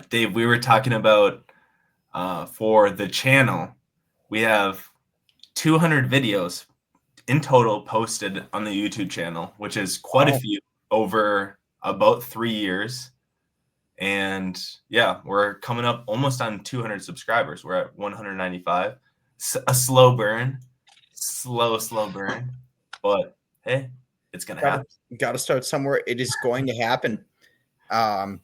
Dave, we were talking about for the channel, we have 200 videos in total posted on the YouTube channel, which is quite a few over about 3 years. And yeah, we're coming up almost on 200 subscribers. We're at 195. A slow burn, slow burn, but hey, it's gonna happen. Got to start somewhere. It is going to happen. I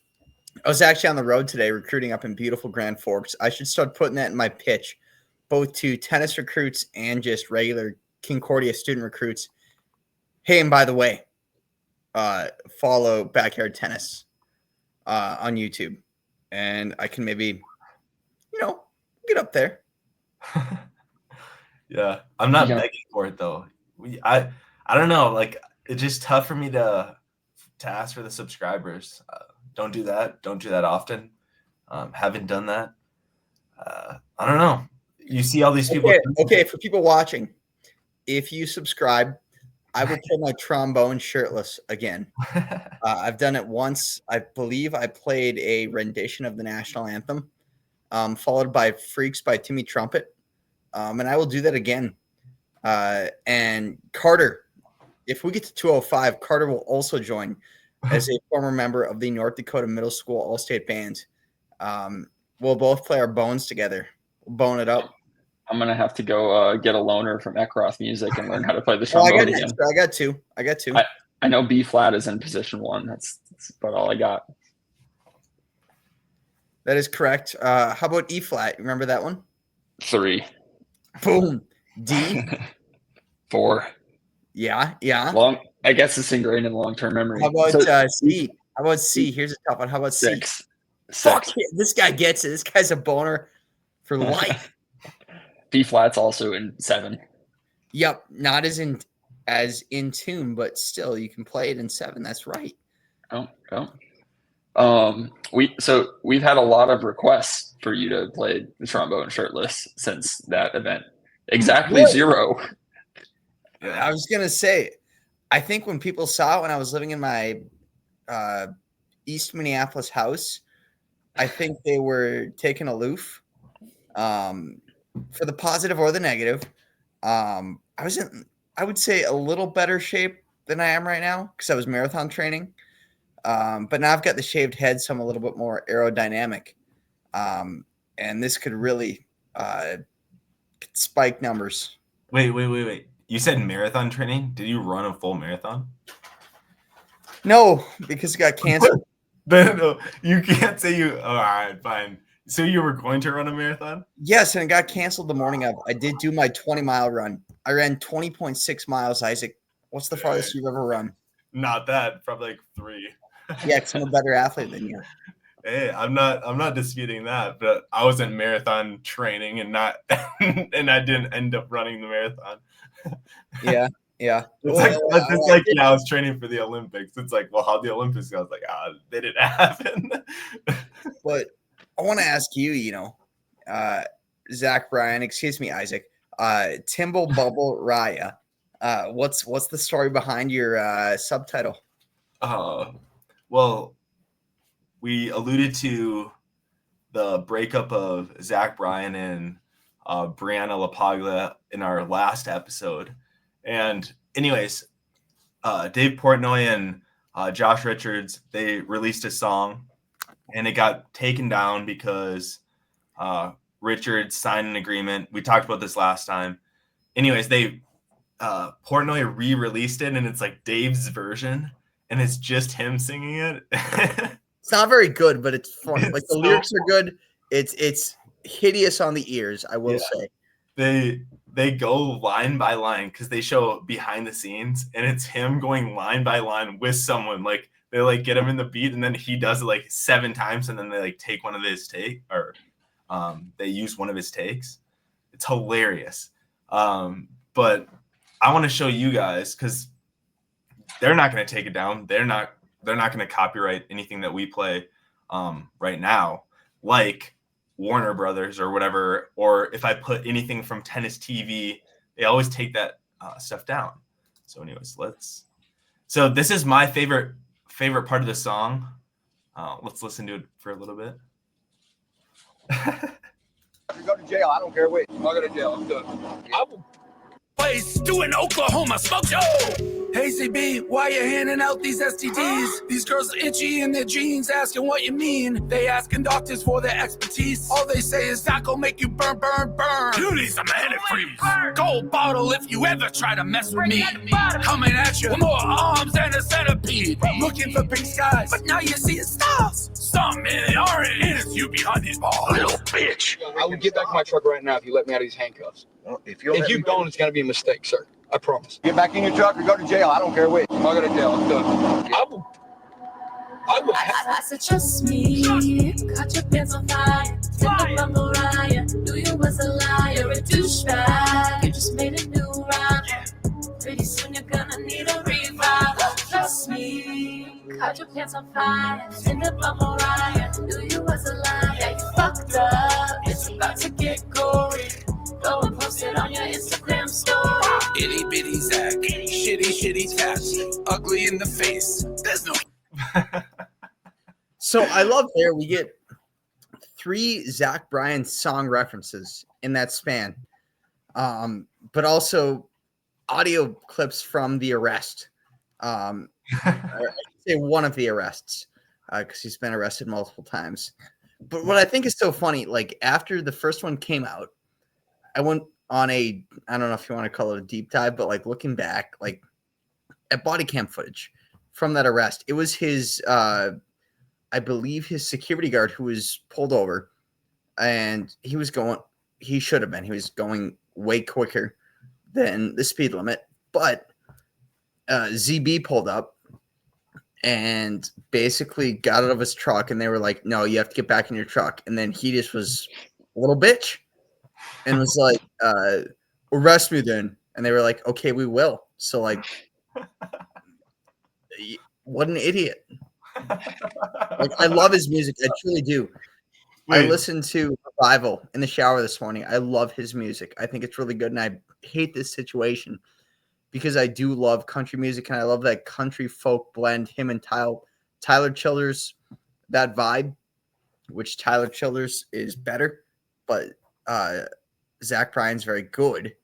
was actually on the road today recruiting up in beautiful Grand Forks. I should start putting that in my pitch, both to tennis recruits and just regular Concordia student recruits. Hey, and by the way, follow Backyard Tennis on YouTube, and I can maybe, get up there. Yeah, I'm not begging for it though. I don't know. Like, it's just tough for me to ask for the subscribers. Don't do that. Don't do that often. Haven't done that. I don't know. You see all these people. Okay, for people watching, if you subscribe, I will play my trombone shirtless again. I've done it once. I believe I played a rendition of the national anthem, followed by Freaks by Timmy Trumpet. And I will do that again. And Carter, if we get to 205, Carter will also join as a former member of the North Dakota Middle School All-State Band. We'll both play our bones together. We'll bone it up. I'm going to have to go get a loaner from Ekroth Music and learn how to play the trombone again. I got two. I know B flat is in position 1. That's about all I got. That is correct. How about E flat? Remember that one? 3. Boom. D. 4. Yeah. I guess it's ingrained in long-term memory. How about C? How about C? Here's a tough one. How about C? 6. Fuck it. This guy gets it. This guy's a boner for life. B flat's also in 7. Yep, not as in tune, but still you can play it in 7. That's right. We've had a lot of requests for you to play the trombone shirtless since that event. Exactly 0. I was gonna say, I think when people saw it when I was living in my East Minneapolis house, I think they were taken aloof. For the positive or the negative, I was in, I would say, a little better shape than I am right now because I was marathon training. But now I've got the shaved head, so I'm a little bit more aerodynamic. And this could really spike numbers. Wait. You said marathon training? Did you run a full marathon? No, because it got canceled. No, you can't say you. Oh, all right, fine. So you were going to run a marathon? Yes, and it got canceled the morning of. I did do my 20-mile run. I ran 20.6 miles, Isaac. What's the farthest you've ever run? Not that, probably like 3. Yeah, because I'm a better athlete than you. Hey, I'm not disputing that, but I was in marathon training and not, and I didn't end up running the marathon. Yeah. It's I was training for the Olympics. It's like, well, how the Olympics go? I was like, they didn't happen. But I want to ask you, Zach Bryan, excuse me, Isaac, Timble Bubble Raya. What's the story behind your subtitle? Well, we alluded to the breakup of Zach Bryan and Brianna LaPaglia in our last episode. And anyways, Dave Portnoy and Josh Richards, they released a song and it got taken down because Richards signed an agreement. We talked about this last time. Anyways, they Portnoy re-released it and it's like Dave's version and it's just him singing it. It's not very good, but it's fun. Like the lyrics are good. It's hideous on the ears, I will say. They go line by line because they show behind the scenes and it's him going line by line with someone. Like they like get him in the beat and then he does it like 7 times and then they like take one of his take or they use one of his takes. It's hilarious. But I want to show you guys because they're not going to take it down. They're not going to copyright anything that we play right now, like Warner Brothers or whatever, or if I put anything from Tennis TV, they always take that stuff down. So anyways, so this is my favorite part of the song. Let's listen to it for a little bit. You go to jail. I don't care which. I'll go to jail. I'm good. I will. Place doing Oklahoma smoke show. Hey CB, why you handing out these STDs? These girls are itchy in their jeans, asking what you mean. They asking doctors for their expertise. All they say is that gon' make you burn, burn, burn. You need some antifreeze. Gold bottle if you ever try to mess with me. Coming at you with more arms than a centipede. Looking for big skies, but now you're seeing stars. Something in the orange, and it's you behind these balls. Little bitch. I will get back to my truck right now if you let me out of these handcuffs. Well, if If you don't, it's gonna be a mistake, sir. I promise. Get back in your truck or go to jail. I don't care which. I'll go to jail. I'm done. I will. I said, trust me. Caught your pants on fire. Did the bumble riot. Knew you was a liar, a douchebag. You just made a new rhyme. Pretty soon you're gonna need a revival. Trust me. Caught your pants on fire. Did the bumble riot. Knew you was a liar. You fucked up. It's about to get gory. Go and post it on your Instagram story. Itty bitty Zach, shitty tats, ugly in the face. There's no. So I love there we get 3 Zach Bryan song references in that span, but also audio clips from the arrest. I should say one of the arrests, because he's been arrested multiple times. But what I think is so funny, like after the first one came out, I went on I don't know if you want to call it a deep dive, but like looking back, like at body cam footage from that arrest, it was his, I believe his security guard who was pulled over, and he was going way quicker than the speed limit, but ZB pulled up and basically got out of his truck, and they were like, no, you have to get back in your truck. And then he just was a little bitch and was like, arrest me then. And they were like, okay, we will. So like, what an idiot. Like, I love his music. I truly do. I listened to Revival in the shower this morning. I love his music. I think it's really good. And I hate this situation because I do love country music, and I love that country folk blend, him and Tyler Childers, that vibe, which Tyler Childers is better, but Zach Bryan's very good,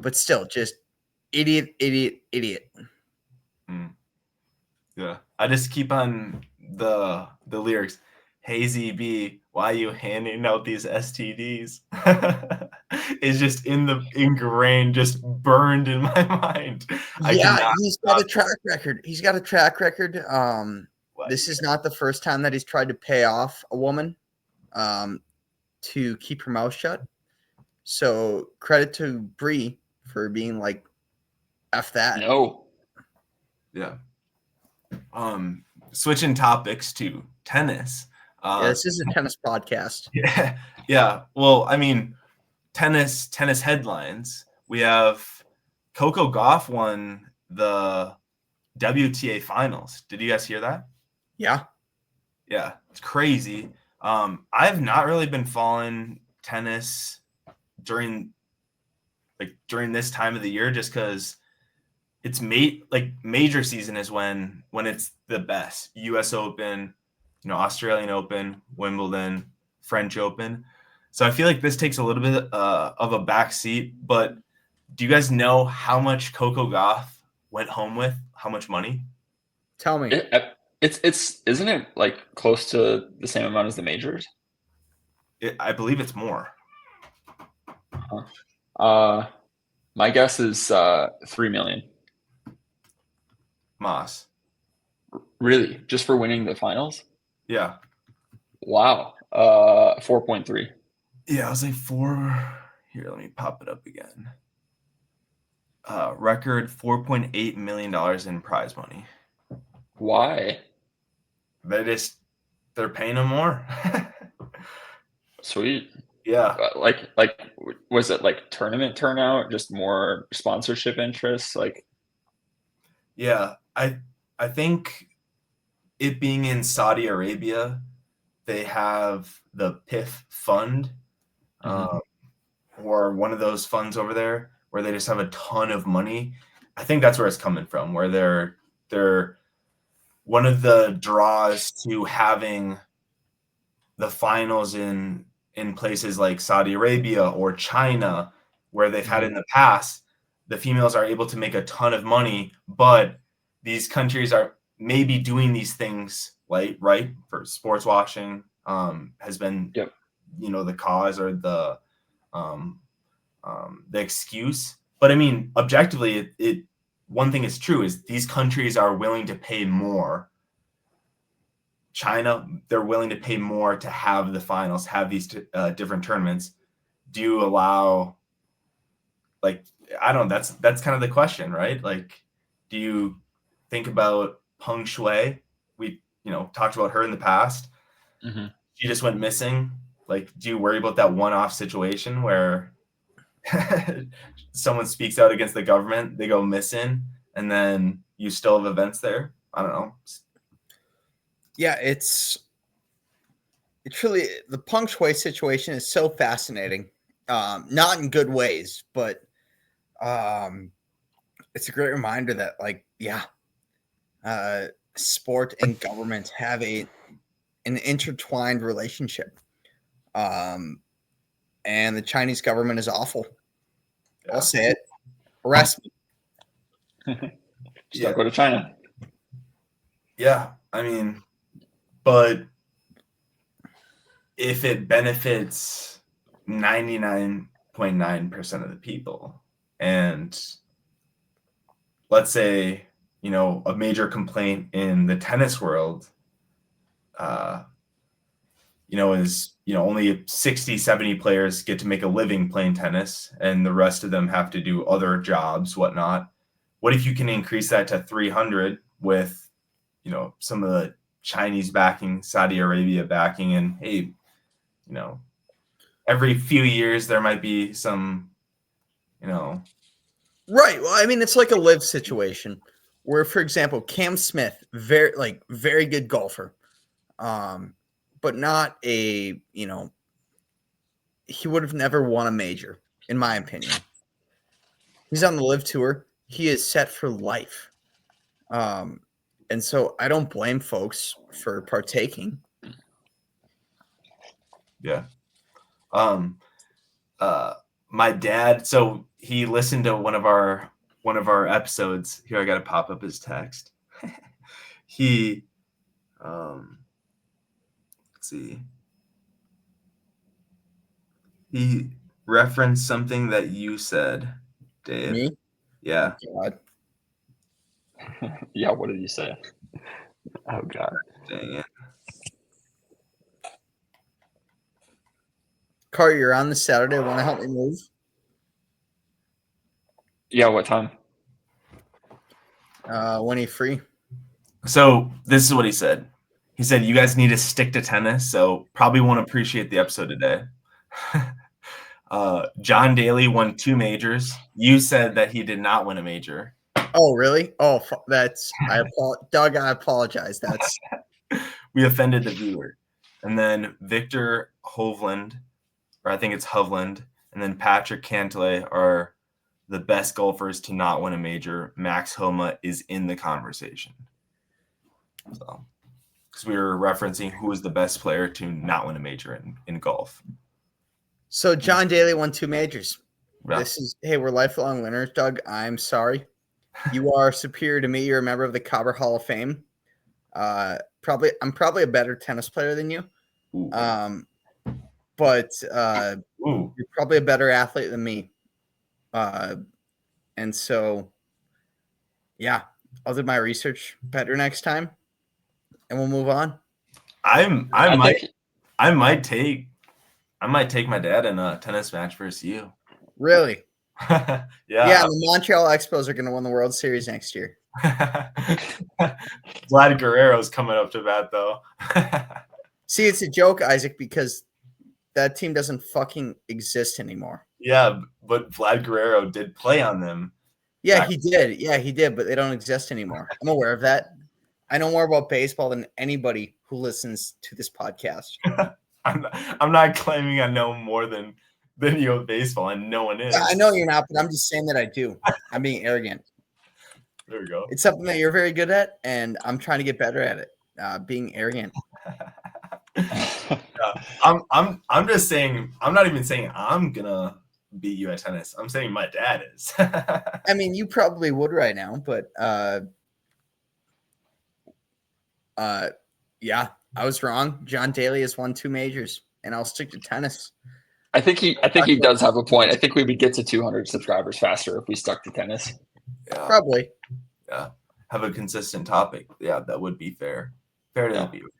but still just idiot. Yeah, I just keep on the lyrics. Hey ZB, why are you handing out these STDs? It's just ingrained, just burned in my mind. He's got a track record. This is not the first time that he's tried to pay off a woman to keep her mouth shut. So credit to Bree for being like, F that. No. Yeah. Switching topics to tennis. This is a tennis podcast. Yeah. Well, I mean, tennis headlines. We have Coco Gauff won the WTA finals. Did you guys hear that? Yeah. Yeah. It's crazy. I've not really been following tennis during this time of the year, just because it's major season is when it's the best. US Open, Australian Open, Wimbledon, French Open. So I feel like this takes a little bit of a back seat. But do you guys know how much Coco Gauff went home with? How much money? Tell me. It's isn't it like close to the same amount as the majors? I believe it's more. My guess is 3 million. Moss. Really? Just for winning the finals? Yeah. Wow. 4.3. Yeah, I was like 4. Here, let me pop it up again. Record $4.8 million in prize money. Why? They're paying him more. Sweet. Yeah. Like was it like tournament turnout? Just more sponsorship interests? Like, yeah, I think it being in Saudi Arabia, they have the PIF fund, or one of those funds over there where they just have a ton of money. I think that's where it's coming from, where they're one of the draws to having the finals in in places like Saudi Arabia or China, where they've had in the past, the females are able to make a ton of money, but these countries are maybe doing these things right for sports washing has been, the cause or the excuse. But I mean, objectively, it one thing is true is these countries are willing to pay more. China, they're willing to pay more to have the finals, have these different tournaments. Do you allow, I don't know, that's kind of the question, right? Do you think about Peng Shuai? We, talked about her in the past. Mm-hmm. She just went missing. Do you worry about that one-off situation where someone speaks out against the government, they go missing, and then you still have events there? I don't know. Yeah, it's really, the Peng Shuai situation is so fascinating. Not in good ways, but it's a great reminder that sport and government have an intertwined relationship. And the Chinese government is awful. I'll say it. Arrest me. Just go to China. Yeah, I mean, but if it benefits 99.9% of the people, and let's say, a major complaint in the tennis world, is, only 60, 70 players get to make a living playing tennis and the rest of them have to do other jobs, whatnot. What if you can increase that to 300 with, some of the Chinese backing, Saudi Arabia backing, and hey, every few years there might be some, Right. Well, I mean, it's like a live situation where, for example, Cam Smith, very good golfer, but not a, he would have never won a major, in my opinion. He's on the live tour. He is set for life. And so I don't blame folks for partaking. Yeah. My dad, so he listened to one of our episodes. Here, I got to pop up his text. He, let's see. He referenced something that you said, Dave. Me? Yeah. God. Yeah, what did you say? Oh, God. Dang it. Carter, you're on this Saturday. Want to help me move? Yeah, what time? When are you free? So this is what he said. He said, you guys need to stick to tennis, so probably won't appreciate the episode today. John Daly won 2 majors. You said that he did not win a major. Oh, really? Oh, Doug, I apologize. That's we offended the viewer. And then Victor Hovland, or I think it's Hovland, and then Patrick Cantlay are the best golfers to not win a major. Max Homa is in the conversation. So, because we were referencing who is the best player to not win a major in golf. So John Daly won 2 majors. Yeah. We're lifelong winners, Doug. I'm sorry. You are superior to me. You're a member of the Cobber Hall of Fame. I'm probably a better tennis player than you. Ooh. But you're probably a better athlete than me. And so, yeah, I'll do my research better next time, and we'll move on. I might take my dad in a tennis match versus you. Really? Yeah. Yeah, the Montreal Expos are going to win the World Series next year. Vlad Guerrero's coming up to bat, though. See, it's a joke, Isaac, because that team doesn't fucking exist anymore. Yeah, but Vlad Guerrero did play on them. Yeah, he did. Yeah, he did, but they don't exist anymore. I'm aware of that. I know more about baseball than anybody who listens to this podcast. I'm not claiming I know more than you of baseball, and no one is. I know you're not, but I'm just saying that I do. I'm being arrogant. There we go. It's something that you're very good at, and I'm trying to get better at it. Being arrogant. I'm just saying. I'm not even saying I'm gonna beat you at tennis. I'm saying my dad is. I mean, you probably would right now, but yeah, I was wrong. John Daly has won 2 majors, and I'll stick to tennis. I think he does have a point. I think we would get to 200 subscribers faster if we stuck to tennis. Yeah, Probably. yeah. Have a consistent topic. Yeah, that would be fair. Fair to Yeah. the viewer.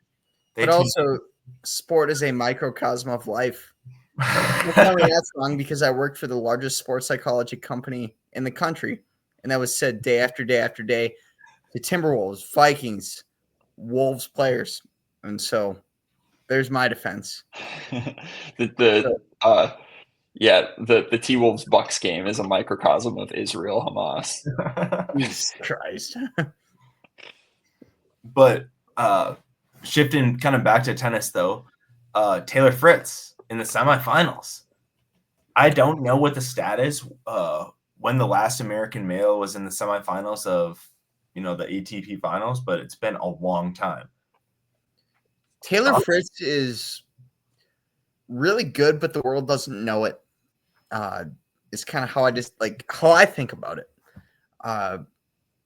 But also, sport is a microcosm of life. You'll tell me that's wrong because I worked for the largest sports psychology company in the country, and that was said day after day after day to Timberwolves, Vikings, Wolves players, and so there's my defense. the T-Wolves Bucks game is a microcosm of Israel Hamas. Jesus Christ. But shifting kind of back to tennis, though, Taylor Fritz in the semifinals. I don't know what the stat is when the last American male was in the semifinals of, the ATP finals, but it's been a long time. Taylor Fritz is really good, but the world doesn't know it. It's kind of how I think about it.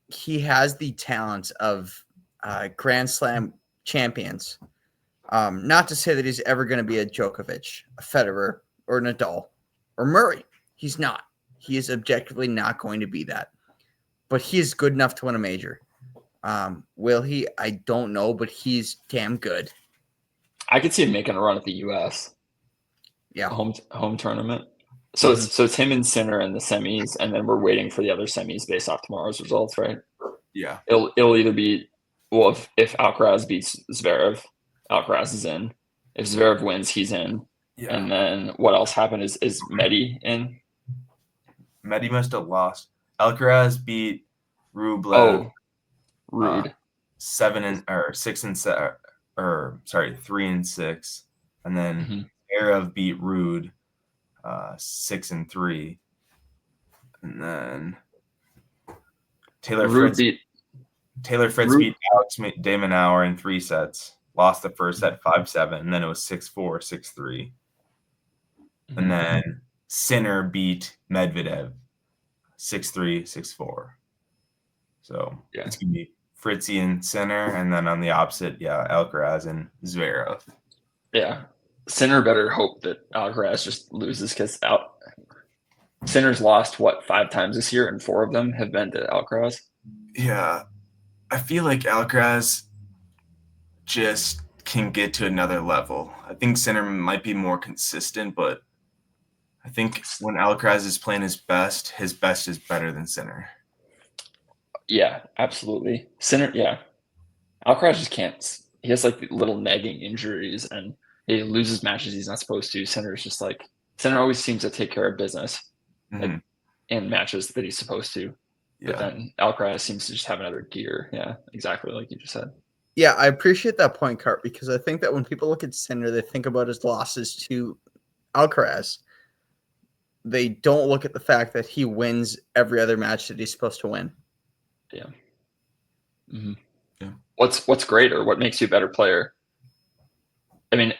He has the talent of Grand Slam champions. Not to say that he's ever going to be a Djokovic, a Federer, or Nadal, or Murray. He's not. He is objectively not going to be that. But he is good enough to win a major. Will he? I don't know, but he's damn good. I could see him making a run at the U.S. Yeah, home tournament. So it's him and Sinner in the semis, and then we're waiting for the other semis based off tomorrow's results, right? Yeah. It'll either be if Alcaraz beats Zverev, Alcaraz is in. If Zverev wins, he's in. Yeah. And then what else happened is Medi in? Medi must have lost. Alcaraz beat Rublev. Oh, Rude. 3 and 6, and then Zverev beat Rude 6-3, and then Taylor Fritz beat Alex de Minaur in 3 sets. Lost the first set 5-7, and then it was 6-4, 6-3, and then Sinner beat Medvedev 6-3, 6-4. So it's gonna be Fritzy and Sinner, and then on the opposite, Alcaraz and Zverev. Yeah, Sinner better hope that Alcaraz just loses because Sinner's lost 5 times this year, and 4 of them have been to Alcaraz. Yeah, I feel like Alcaraz just can get to another level. I think Sinner might be more consistent, but I think when Alcaraz is playing his best is better than Sinner. Yeah, absolutely. Sinner, yeah. Alcaraz just can't. He has little nagging injuries, and he loses matches he's not supposed to. Sinner always seems to take care of business in matches that he's supposed to. But then Alcaraz seems to just have another gear. Yeah, exactly like you just said. Yeah, I appreciate that point, Cart, because I think that when people look at Sinner, they think about his losses to Alcaraz. They don't look at the fact that he wins every other match that he's supposed to win. Yeah. Mm-hmm. Yeah. What's great, or what makes you a better player? I mean,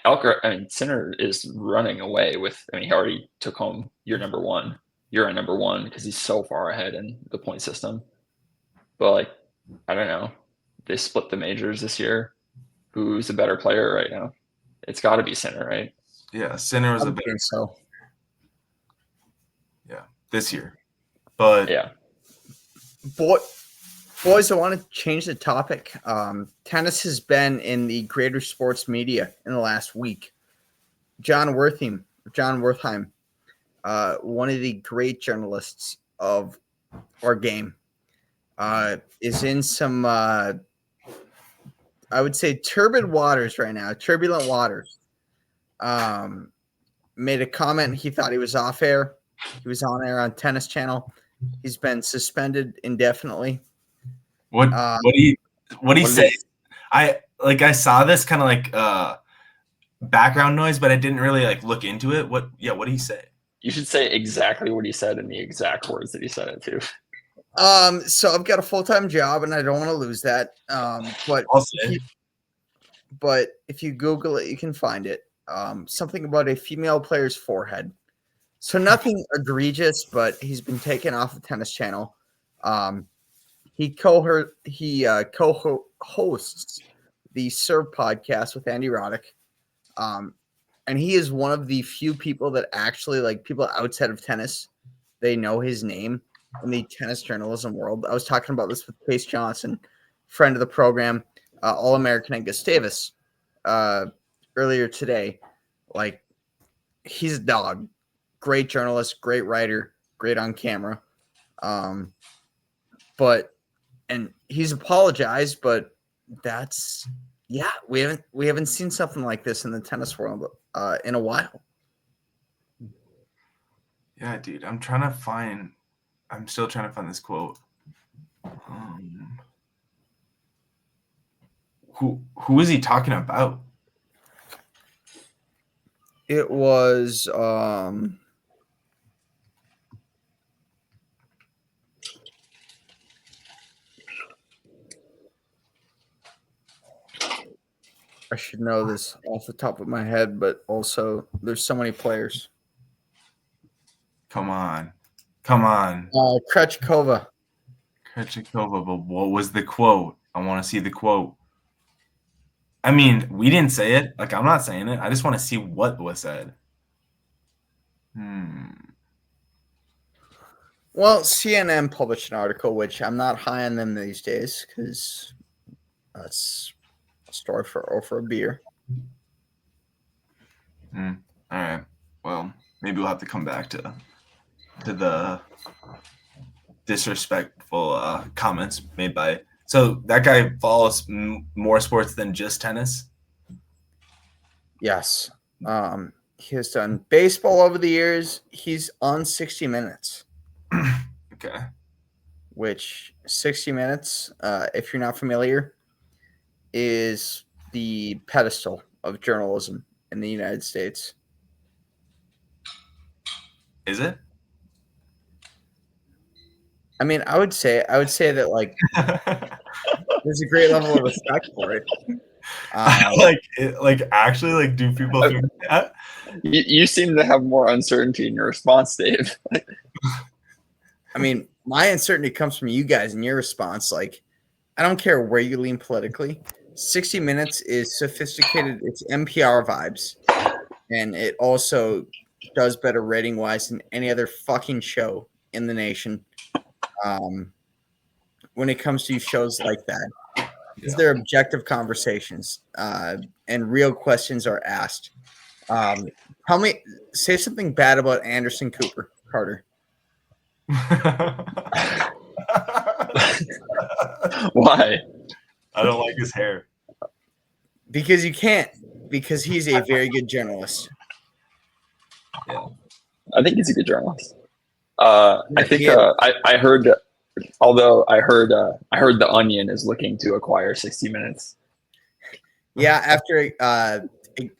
Sinner is running away with. He already took home your number one. You're a number one because he's so far ahead in the point system. But I don't know. They split the majors this year. Who's a better player right now? It's got to be Sinner, right? Yeah, Sinner was a better. So. Yeah, this year, but yeah. Boys, I want to change the topic. Tennis has been in the greater sports media in the last week. John Wertheim, one of the great journalists of our game, is in some, I would say, turbulent waters right now. Made a comment. He thought he was off air. He was on air on Tennis Channel. He's been suspended indefinitely. What do you say? I saw this kind of background noise, but I didn't really look into it. What did he say? You should say exactly what he said in the exact words that he said it to. So I've got a full-time job and I don't want to lose that. But I'll say. but if you Google it, you can find it. Something about a female player's forehead. So nothing egregious, but he's been taken off the Tennis Channel. He co-hosts the Serve podcast with Andy Roddick. And he is one of the few people that actually, like, people outside of tennis, they know his name in the tennis journalism world. I was talking about this with Pace Johnson, friend of the program, All-American at Gustavus, earlier today. Like, he's a dog. Great journalist, great writer, great on camera. And he's apologized, but that's, yeah, we haven't seen something like this in the tennis world in a while. Yeah, dude, I'm still trying to find this quote. Who is he talking about? It was I should know this off the top of my head, but also there's so many players. Come on. Krejcikova. Krejcikova, but what was the quote? I want to see the quote. I mean, we didn't say it. Like, I'm not saying it. I just want to see what was said. Well, CNN published an article, which I'm not high on them these days because that's a story for a beer. All right. Well, maybe we'll have to come back to the disrespectful comments made by. So that guy follows more sports than just tennis? Yes. He has done baseball over the years. He's on 60 Minutes. Okay. Which 60 Minutes, if you're not familiar, is the pedestal of journalism in the United States. Is it? I mean, I would say that, like, there's a great level of respect for it. Actually, do people think that? You seem to have more uncertainty in your response, Dave. I mean, my uncertainty comes from you guys and your response. Like, I don't care where you lean politically. 60 Minutes is sophisticated. It's NPR vibes. And it also does better rating-wise than any other fucking show in the nation. When it comes to shows like that, because they're objective conversations and real questions are asked. Say something bad about Anderson Cooper, Carter. Why? I don't like his hair. Because you can't. Because he's a very good journalist. Yeah, I think he's a good journalist. I think I heard. Although I heard the Onion is looking to acquire 60 Minutes. Yeah, after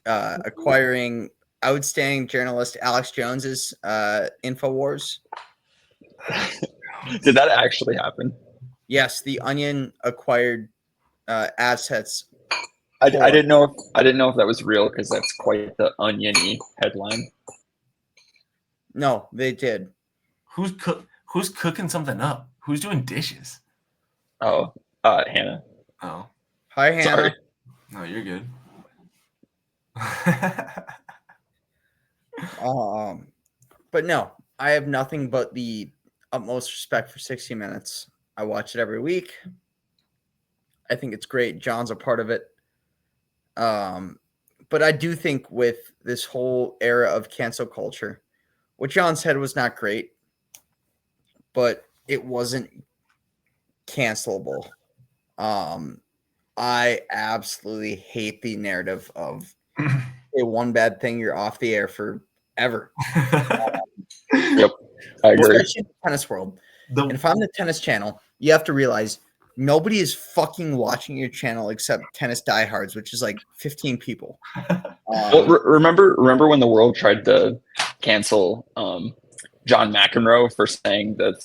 acquiring outstanding journalist Alex Jones's InfoWars. Did that actually happen? Yes, the Onion acquired assets. I didn't know if that was real because that's quite the Onion-y headline. No, they did. Who's cooking something up? Who's doing dishes? Oh, Hannah. Oh. Hi, Hannah. Sorry. No, you're good. But no, I have nothing but the utmost respect for 60 Minutes. I watch it every week. I think it's great. John's a part of it. But I do think with this whole era of cancel culture, what John said was not great, but it wasn't cancelable. I absolutely hate the narrative of one bad thing, you're off the air forever. Yep, I agree. Especially in the tennis world. And if I'm the tennis channel, you have to realize nobody is fucking watching your channel except tennis diehards, which is like 15 people. Well, remember when the world tried to cancel John McEnroe for saying that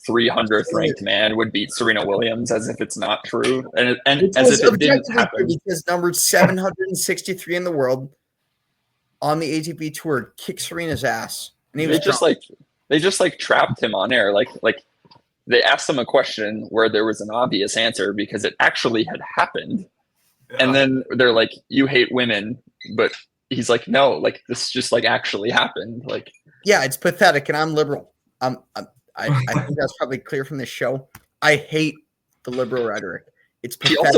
300th ranked man would beat Serena Williams, as if it's not true, and Which as was if it didn't objectively true happen. because numbered 763 in the world on the ATP tour kicked Serena's ass, and he was They just trapped him on air, like they asked him a question where there was an obvious answer because it actually had happened, and then they're like, "You hate women," but he's like, "No, like this just like actually happened." Like, yeah, it's pathetic, and I'm liberal. I think that's probably clear from this show. I hate the liberal rhetoric. It's pathetic.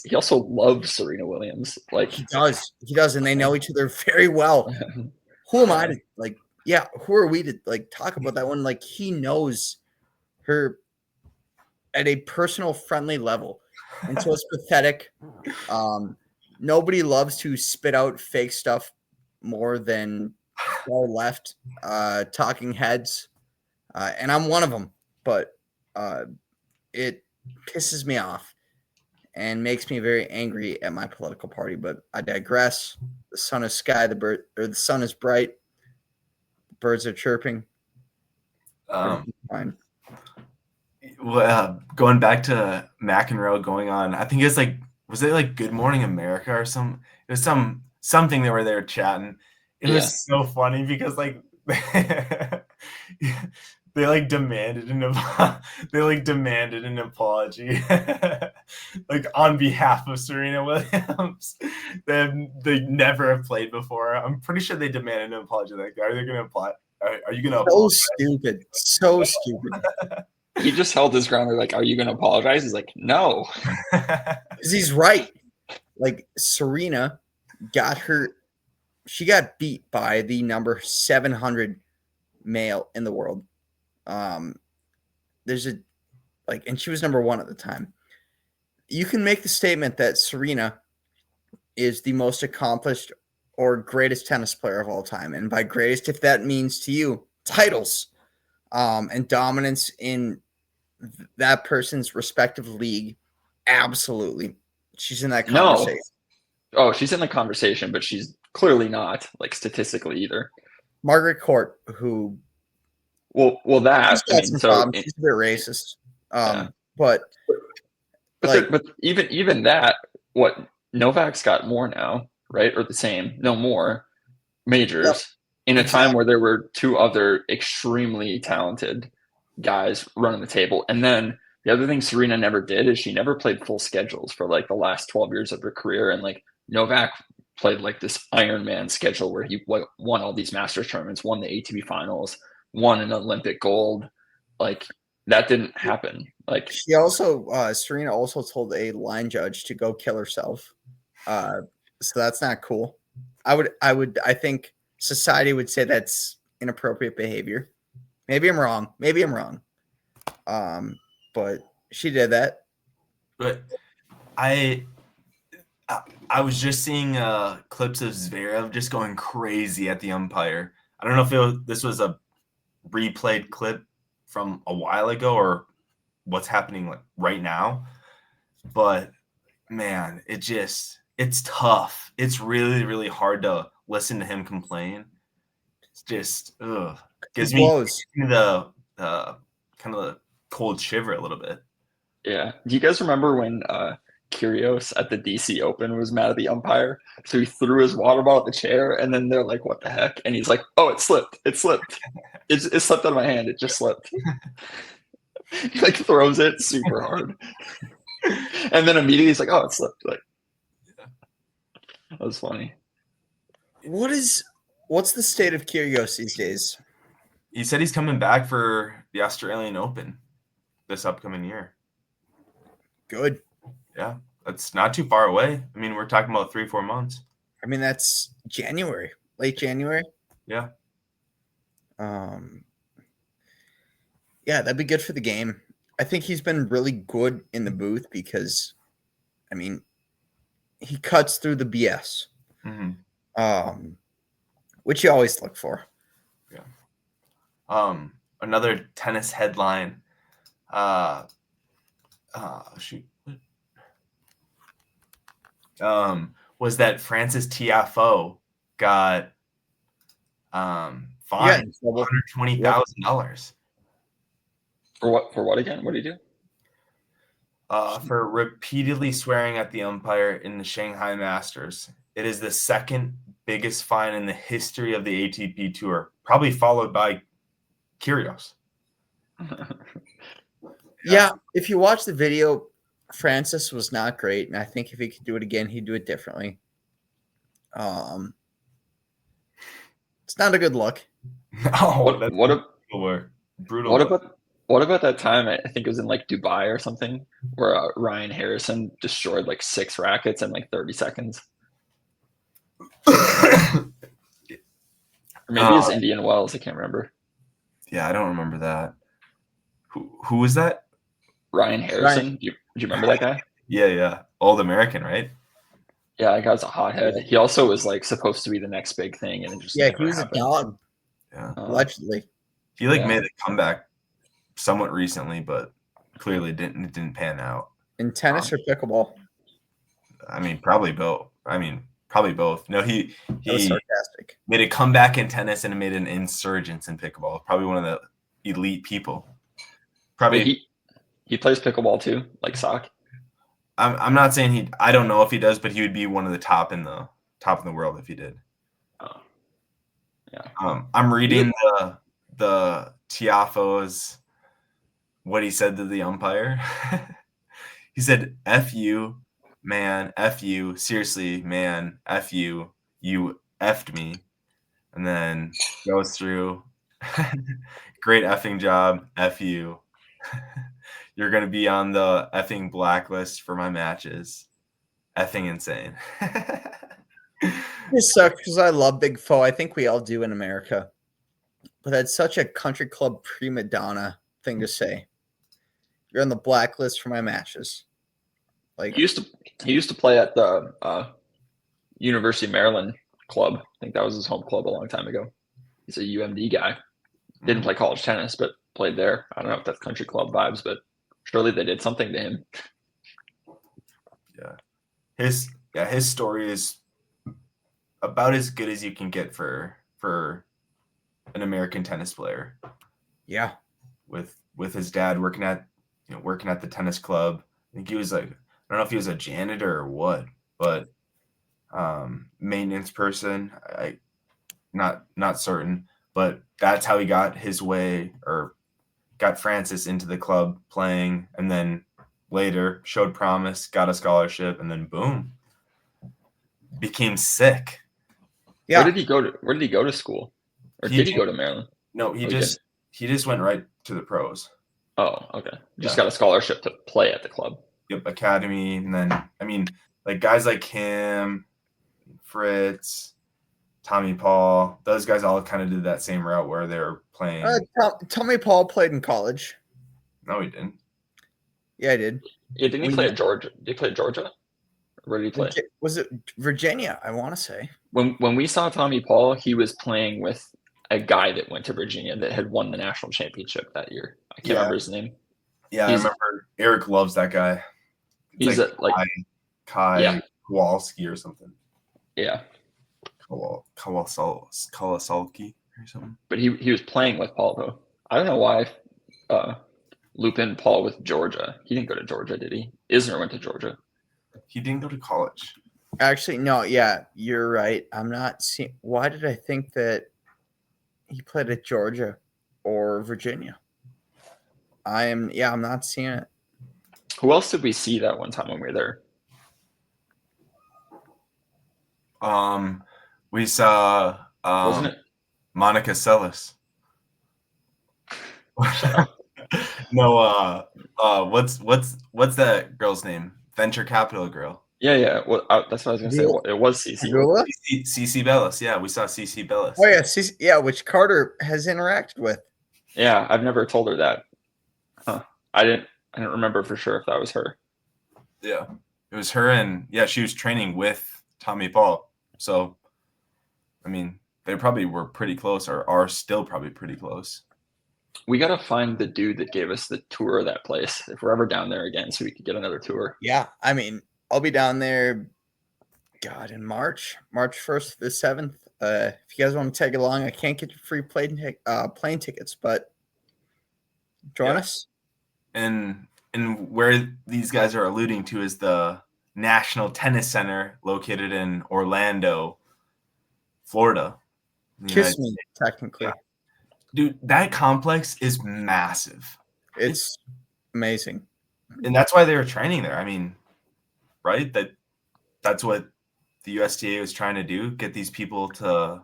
He also loves Serena Williams. Like he does, and they know each other very well. Who am I to like? Yeah, who are we to like talk about that one? Like he knows her at a personal, friendly level, and so it's pathetic. Nobody loves to spit out fake stuff more than far left talking heads, and I'm one of them. But it pisses me off and makes me very angry at my political party. But I digress. The sun is the sun is bright. Birds are chirping. Fine. Well, going back to McEnroe going on, I think it's like, was it like Good Morning America or some? It was something they were there chatting. It was so funny because like they like demanded an apology like on behalf of Serena Williams. They never have played before. I'm pretty sure they demanded an apology. Like, are they going to apply? Are you going to apologize? So stupid. He just held his ground. They're like, "Are you going to apologize?" He's like, "No," because he's right. Like Serena she got beat by the number 700 male in the world. And she was number 1 at the time. You can make the statement that Serena is the most accomplished or greatest tennis player of all time. And by greatest, if that means to you titles, and dominance in that person's respective league, absolutely. She's in that conversation. No. Oh, she's in the conversation, but she's clearly not, like, statistically either. Margaret Court, who Well, that she's a bit racist, but even that, what Novak's got more now, right, or the same, no more majors in a time where there were 2 other extremely talented guys running the table. And then the other thing Serena never did is she never played full schedules for like the last 12 years of her career, and like Novak played like this Iron Man schedule where he won all these Masters tournaments, won the ATP finals, won an Olympic gold. Like that didn't happen. Like she also Serena also told a line judge to go kill herself. So that's not cool. I think society would say that's inappropriate behavior. Maybe I'm wrong. But she did that. But I was just seeing clips of Zverev just going crazy at the umpire. I don't know if this was a replayed clip from a while ago or what's happening like right now. But man, it's tough. It's really, really hard to listen to him complain. It's just gives me the kind of the cold shiver a little bit. Yeah. Do you guys remember when Kyrgios at the DC Open was mad at the umpire? So he threw his water bottle at the chair, and then they're like, "What the heck?" And he's like, "Oh, it slipped. It slipped. It slipped out of my hand. It just slipped." He like throws it super hard, and then immediately he's like, "Oh, it slipped." Like, that was funny. What's the state of Kyrgios these days? He said he's coming back for the Australian Open this upcoming year. Good. Yeah, that's not too far away. I mean, we're talking about 3-4 months. I mean, that's January, late January. Yeah. Yeah, that'd be good for the game. I think he's been really good in the booth because, I mean, he cuts through the BS, which you always look for. Yeah. Another tennis headline. Was that Frances Tiafoe got fined $120,000. For what? For what again? What do you do? For repeatedly swearing at the umpire in the Shanghai Masters. It is the second biggest fine in the history of the ATP Tour, probably followed by Kyrgios. Yeah, if you watch the video, Francis was not great, and I think if he could do it again, he'd do it differently. It's not a good look. No, brutal. What about that time? I think it was in like Dubai or something, where Ryan Harrison destroyed like 6 rackets in like 30 seconds. Or maybe it's Indian Wells. I can't remember. Yeah, I don't remember that. Who was that? Ryan Harrison. Do you remember that guy? Yeah. Old American, right? Yeah, that guy's a hothead. He also was like supposed to be the next big thing, and it just he was happened. a dog. Yeah, allegedly. He made a comeback somewhat recently, but clearly didn't pan out. In tennis or pickleball? I mean, probably both. No, he was sarcastic. Made a comeback in tennis and made an insurgence in pickleball. Probably one of the elite people. Probably he plays pickleball too, like sock. I'm not saying I don't know if he does, but he would be one of the top in the world if he did. Oh. Yeah. I'm reading the Tiafoe's what he said to the umpire. He said, "F you, man, F you, seriously, man, F you, you effed me." And then goes through, "Great effing job, F you. You're going to be on the effing blacklist for my matches. Effing insane." It sucks because I love Big Foe. I think we all do in America. But that's such a country club prima donna thing to say. You're on the blacklist for my matches. Like he used to play at the University of Maryland club. I think that was his home club a long time ago. He's a UMD guy. Didn't play college tennis, but played there. I don't know if that's country club vibes, but surely they did something to him. Yeah. His story is about as good as you can get for an American tennis player. Yeah. With his dad working at the tennis club. I think he was like, I don't know if he was a janitor or what, but maintenance person. I not certain, but that's how he got his way or got Francis into the club playing, and then later showed promise, got a scholarship, and then boom, became sick. Yeah. Where did he go to school? Or did he go to Maryland? No, he just went right to the pros. Oh, okay. Just got a scholarship to play at the club. Yep, academy, and then like guys like him, Fritz, Tommy Paul, those guys all kind of did that same route where they were playing. Tommy Paul played in college. No, he didn't. Yeah, I did. Yeah, didn't he play at Georgia? Did he play at Georgia? Where did he play? Was it Virginia? I want to say. When we saw Tommy Paul, he was playing with a guy that went to Virginia that had won the national championship that year. I can't remember his name. Yeah, I remember. Eric loves that guy. He's Kai Kowalski or something. Yeah. Kowalski or something. But he was playing with Paul though. I don't know why loop in Paul with Georgia. He didn't go to Georgia, did he? Isner went to Georgia. He didn't go to college. Actually, no. Yeah, you're right. I'm not seeing. Why did I think that he played at Georgia or Virginia? I'm not seeing it. Who else did we see that one time when we were there? We saw wasn't it Monica Seles? No, what's that girl's name? Venture capital girl. Yeah. Well, that's what I was gonna say. It was CC. CC Bellis. Yeah, we saw CC Bellis. Oh yeah, CC, yeah, which Carter has interacted with. Yeah, I've never told her that. Huh. I didn't remember for sure if that was her. Yeah, it was her, and she was training with Tommy Paul. So, I mean, they probably were pretty close, or are still probably pretty close. We gotta find the dude that gave us the tour of that place if we're ever down there again, so we could get another tour. Yeah, I mean, I'll be down there. God, in March 1st to the 7th. If you guys want to tag along, I can't get you free plane tickets, but join us. and where these guys are alluding to is the National Tennis Center located in Orlando, Florida. Kissimmee, technically. Yeah. Dude, that complex is massive. It's amazing. And that's why they were training there. I mean, right? That's what the USTA was trying to do, get these people to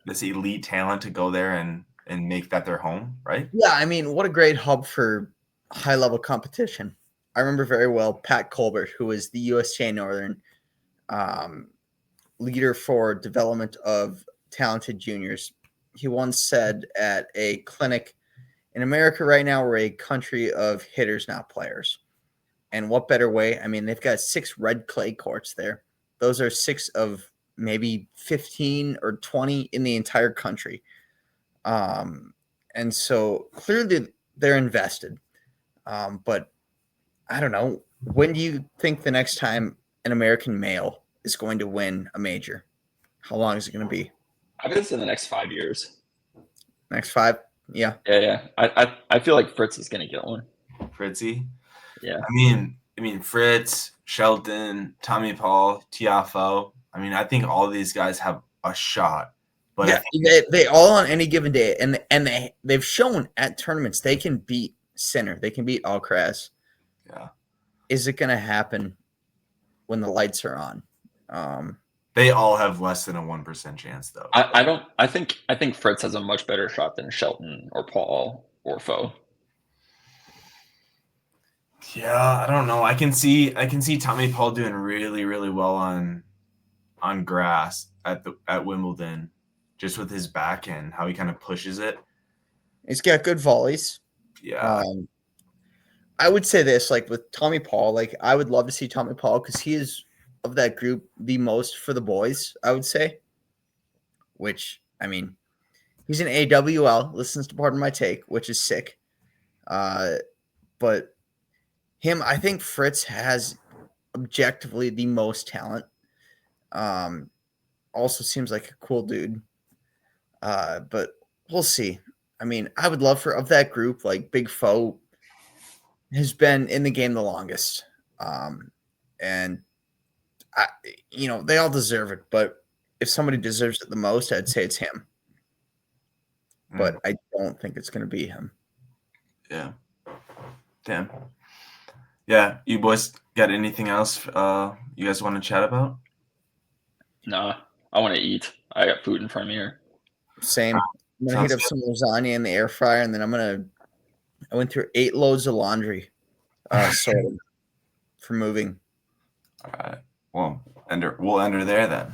this elite talent to go there and make that their home, right? Yeah, I mean, what a great hub for high-level competition. I remember very well Pat Colbert, who was the USTA Northern leader for development of talented juniors. He once said at a clinic, in America right now, we're a country of hitters, not players. And what better way? I mean, they've got 6 red clay courts there. Those are 6 of maybe 15 or 20 in the entire country. And so clearly they're invested. But I don't know. When do you think the next time an American male is going to win a major? How long is it going to be? I bet it's in the next 5 years. Next 5? Yeah. Yeah. I feel like Fritz is going to get one. Fritzy? Yeah. I mean, Fritz, Shelton, Tommy Paul, Tiafoe. I mean, I think all of these guys have a shot. But yeah, they all on any given day, and they've shown at tournaments they can beat Sinner, they can beat Alcaraz. Yeah. Is it going to happen when the lights are on? They all have less than a 1% chance, though. I think Fritz has a much better shot than Shelton or Paul or Foe. Yeah, I don't know. I can see Tommy Paul doing really, really well on grass at Wimbledon, just with his backhand, how he kind of pushes it. He's got good volleys. Yeah. I would say this, like with Tommy Paul, like I would love to see Tommy Paul because he is of that group the most for the boys, I would say. Which, I mean, he's an AWL, listens to Pardon My Take, which is sick. But him, I think Fritz has objectively the most talent. Also seems like a cool dude. But we'll see. I mean, I would love for of that group, like Big Foe has been in the game the longest. And they all deserve it, but if somebody deserves it the most, I'd say it's him. But I don't think it's going to be him. Yeah. Damn. Yeah, you boys got anything else you guys want to chat about? No, I want to eat. I got food in front of me here. Same. I'm going to heat up some lasagna in the air fryer, and then I went through 8 loads of laundry sorted for moving. All right. Well, we'll end her there then.